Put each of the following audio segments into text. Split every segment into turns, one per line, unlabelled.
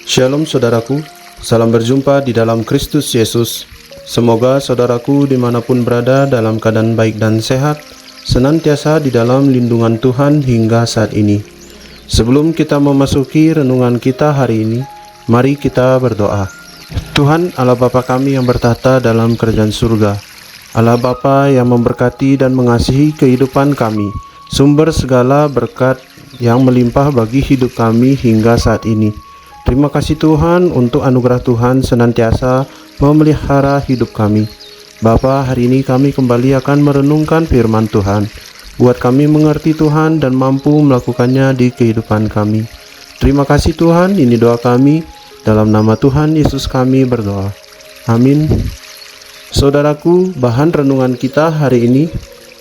Shalom saudaraku, salam berjumpa di dalam Kristus Yesus. Semoga saudaraku dimanapun berada dalam keadaan baik dan sehat, senantiasa di dalam lindungan Tuhan hingga saat ini. Sebelum kita memasuki renungan kita hari ini, mari kita berdoa. Tuhan Allah Bapa kami yang bertahta dalam kerajaan surga, Allah Bapa yang memberkati dan mengasihi kehidupan kami, sumber segala berkat yang melimpah bagi hidup kami hingga saat ini. Terima kasih Tuhan untuk anugerah Tuhan senantiasa memelihara hidup kami. Bapa, hari ini kami kembali akan merenungkan firman Tuhan. Buat kami mengerti Tuhan dan mampu melakukannya di kehidupan kami. Terima kasih Tuhan, ini doa kami. Dalam nama Tuhan Yesus kami berdoa. Amin. Saudaraku, bahan renungan kita hari ini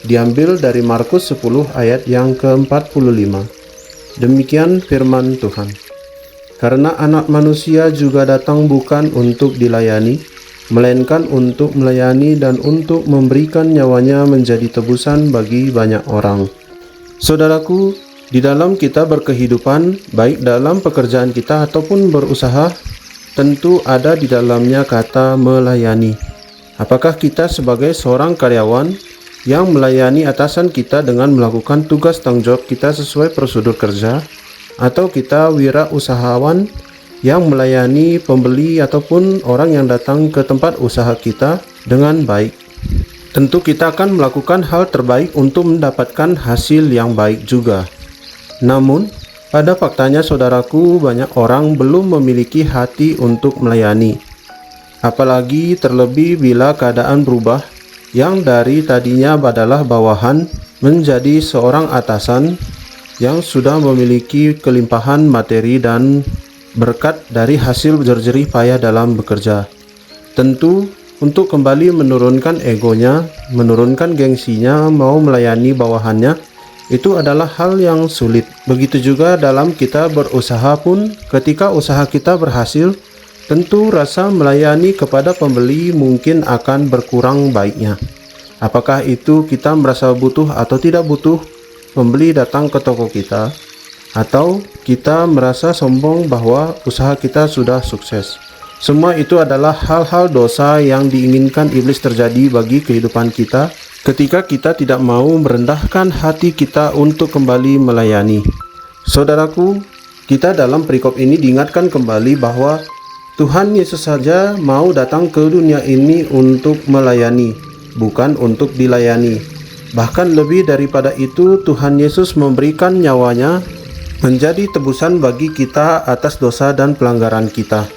diambil dari Markus 10 ayat yang ke-45. Demikian firman Tuhan. Karena anak manusia juga datang bukan untuk dilayani, melainkan untuk melayani dan untuk memberikan nyawanya menjadi tebusan bagi banyak orang. Saudaraku, di dalam kita berkehidupan, baik dalam pekerjaan kita ataupun berusaha, tentu ada di dalamnya kata melayani. Apakah kita sebagai seorang karyawan yang melayani atasan kita dengan melakukan tugas tanggung jawab kita sesuai prosedur kerja, atau kita wirausahawan yang melayani pembeli ataupun orang yang datang ke tempat usaha kita dengan baik? Tentu kita akan melakukan hal terbaik untuk mendapatkan hasil yang baik juga. Namun, pada faktanya saudaraku, banyak orang belum memiliki hati untuk melayani. Apalagi terlebih bila keadaan berubah, yang dari tadinya adalah bawahan menjadi seorang atasan yang sudah memiliki kelimpahan materi dan berkat dari hasil jerih payah dalam bekerja. Tentu untuk kembali menurunkan egonya, menurunkan gengsinya, mau melayani bawahannya, itu adalah hal yang sulit. Begitu juga dalam kita berusaha pun, ketika usaha kita berhasil, tentu rasa melayani kepada pembeli mungkin akan berkurang baiknya. Apakah itu kita merasa butuh atau tidak butuh pembeli datang ke toko kita, atau kita merasa sombong bahwa usaha kita sudah sukses? Semua itu adalah hal-hal dosa yang diinginkan iblis terjadi bagi kehidupan kita ketika kita tidak mau merendahkan hati kita untuk kembali melayani. Saudaraku, kita dalam perikop ini diingatkan kembali bahwa Tuhan Yesus saja mau datang ke dunia ini untuk melayani, bukan untuk dilayani. Bahkan lebih daripada itu, Tuhan Yesus memberikan nyawanya menjadi tebusan bagi kita atas dosa dan pelanggaran kita.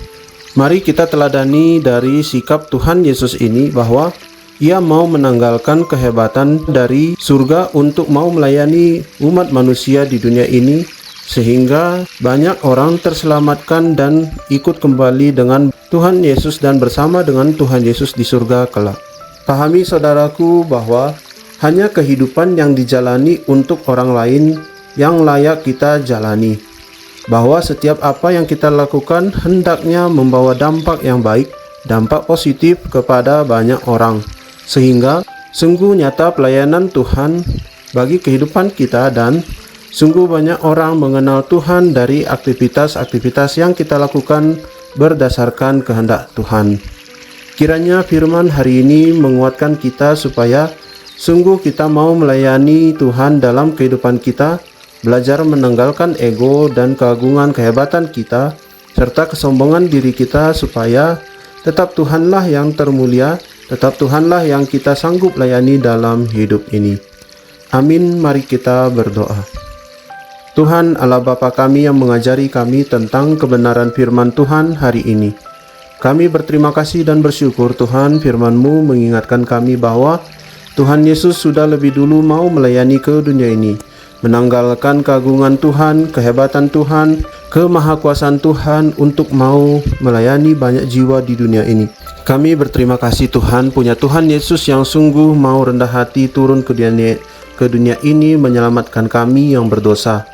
Mari kita teladani dari sikap Tuhan Yesus ini bahwa Ia mau menanggalkan kehebatan dari surga untuk mau melayani umat manusia di dunia ini, sehingga banyak orang terselamatkan dan ikut kembali dengan Tuhan Yesus dan bersama dengan Tuhan Yesus di surga kelak. Pahami saudaraku bahwa hanya kehidupan yang dijalani untuk orang lain yang layak kita jalani. Bahwa setiap apa yang kita lakukan hendaknya membawa dampak yang baik, dampak positif kepada banyak orang. Sehingga sungguh nyata pelayanan Tuhan bagi kehidupan kita dan sungguh banyak orang mengenal Tuhan dari aktivitas-aktivitas yang kita lakukan berdasarkan kehendak Tuhan. Kiranya firman hari ini menguatkan kita supaya sungguh kita mau melayani Tuhan dalam kehidupan kita, belajar menanggalkan ego dan keagungan kehebatan kita, serta kesombongan diri kita supaya tetap Tuhanlah yang termulia, tetap Tuhanlah yang kita sanggup layani dalam hidup ini. Amin, mari kita berdoa. Tuhan Allah Bapa kami yang mengajari kami tentang kebenaran firman Tuhan hari ini. Kami berterima kasih dan bersyukur Tuhan, firman-Mu mengingatkan kami bahwa Tuhan Yesus sudah lebih dulu mau melayani ke dunia ini, menanggalkan keagungan Tuhan, kehebatan Tuhan, kemahakuasaan Tuhan untuk mau melayani banyak jiwa di dunia ini. Kami berterima kasih Tuhan, punya Tuhan Yesus yang sungguh mau rendah hati turun ke dunia ini menyelamatkan kami yang berdosa.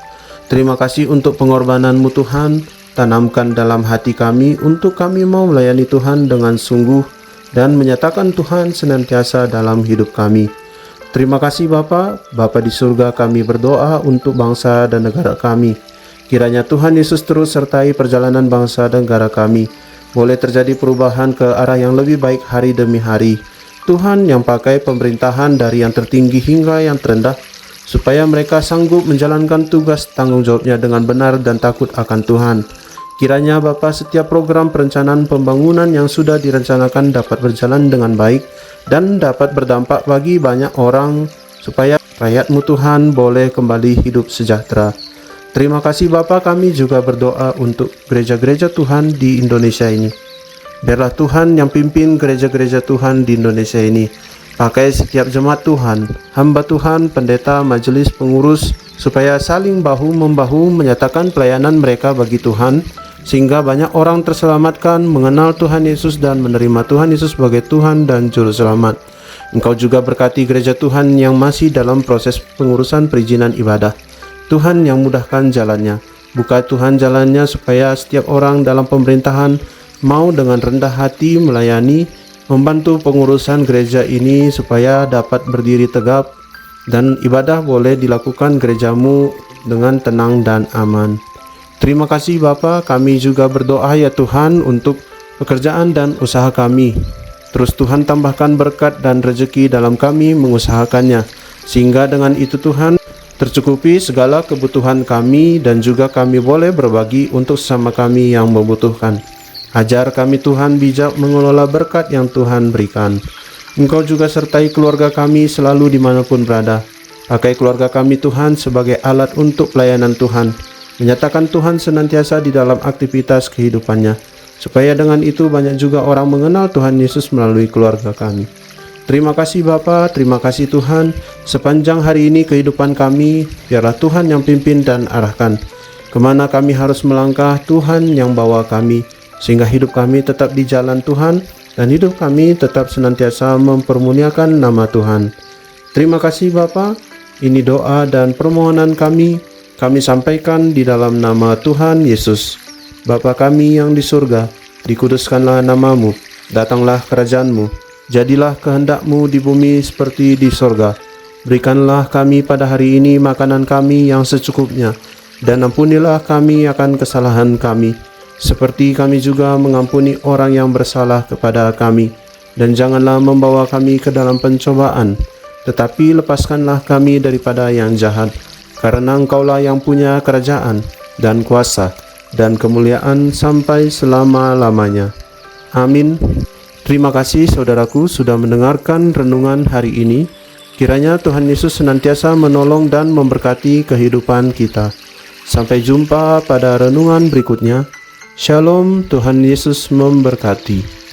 Terima kasih untuk pengorbanan-Mu Tuhan, tanamkan dalam hati kami untuk kami mau melayani Tuhan dengan sungguh dan menyatakan Tuhan senantiasa dalam hidup kami. Terima kasih Bapa di surga, kami berdoa untuk bangsa dan negara kami. Kiranya Tuhan Yesus terus sertai perjalanan bangsa dan negara kami. Boleh terjadi perubahan ke arah yang lebih baik hari demi hari. Tuhan yang pakai pemerintahan dari yang tertinggi hingga yang terendah, supaya mereka sanggup menjalankan tugas tanggung jawabnya dengan benar dan takut akan Tuhan. Kiranya Bapa, setiap program perencanaan pembangunan yang sudah direncanakan dapat berjalan dengan baik dan dapat berdampak bagi banyak orang, supaya rakyat-Mu Tuhan boleh kembali hidup sejahtera. Terima kasih Bapa, kami juga berdoa untuk gereja-gereja Tuhan di Indonesia ini. Biarlah Tuhan yang pimpin gereja-gereja Tuhan di Indonesia ini. Pakai setiap jemaat Tuhan, hamba Tuhan, pendeta, majelis, pengurus, supaya saling bahu-membahu menyatakan pelayanan mereka bagi Tuhan, sehingga banyak orang terselamatkan, mengenal Tuhan Yesus dan menerima Tuhan Yesus sebagai Tuhan dan Juru Selamat. Engkau juga berkati gereja Tuhan yang masih dalam proses pengurusan perizinan ibadah. Tuhan yang mudahkan jalannya. Buka Tuhan jalannya supaya setiap orang dalam pemerintahan mau dengan rendah hati melayani, membantu pengurusan gereja ini supaya dapat berdiri tegap dan ibadah boleh dilakukan gerejamu dengan tenang dan aman. Terima kasih Bapa, kami juga berdoa ya Tuhan untuk pekerjaan dan usaha kami. Terus Tuhan tambahkan berkat dan rezeki dalam kami mengusahakannya, sehingga dengan itu Tuhan tercukupi segala kebutuhan kami dan juga kami boleh berbagi untuk sesama kami yang membutuhkan. Ajar kami Tuhan bijak mengelola berkat yang Tuhan berikan. Engkau juga sertai keluarga kami selalu dimanapun berada. Pakai keluarga kami Tuhan sebagai alat untuk pelayanan Tuhan. Menyatakan Tuhan senantiasa di dalam aktivitas kehidupannya, supaya dengan itu banyak juga orang mengenal Tuhan Yesus melalui keluarga kami. Terima kasih Bapa, terima kasih Tuhan. Sepanjang hari ini kehidupan kami, biarlah Tuhan yang pimpin dan arahkan. Kemana kami harus melangkah, Tuhan yang bawa kami, sehingga hidup kami tetap di jalan Tuhan, dan hidup kami tetap senantiasa mempermuliakan nama Tuhan. Terima kasih Bapa, ini doa dan permohonan kami sampaikan di dalam nama Tuhan Yesus. Bapa kami yang di surga, dikuduskanlah namamu, datanglah kerajaan-Mu. Jadilah kehendak-Mu di bumi seperti di sorga. Berikanlah kami pada hari ini makanan kami yang secukupnya, dan ampunilah kami akan kesalahan kami, seperti kami juga mengampuni orang yang bersalah kepada kami. Dan janganlah membawa kami ke dalam pencobaan, tetapi lepaskanlah kami daripada yang jahat. Karena Engkaulah yang punya kerajaan, dan kuasa, dan kemuliaan sampai selama-lamanya. Amin. Terima kasih saudaraku sudah mendengarkan renungan hari ini. Kiranya Tuhan Yesus senantiasa menolong dan memberkati kehidupan kita. Sampai jumpa pada renungan berikutnya. Shalom, Tuhan Yesus memberkati.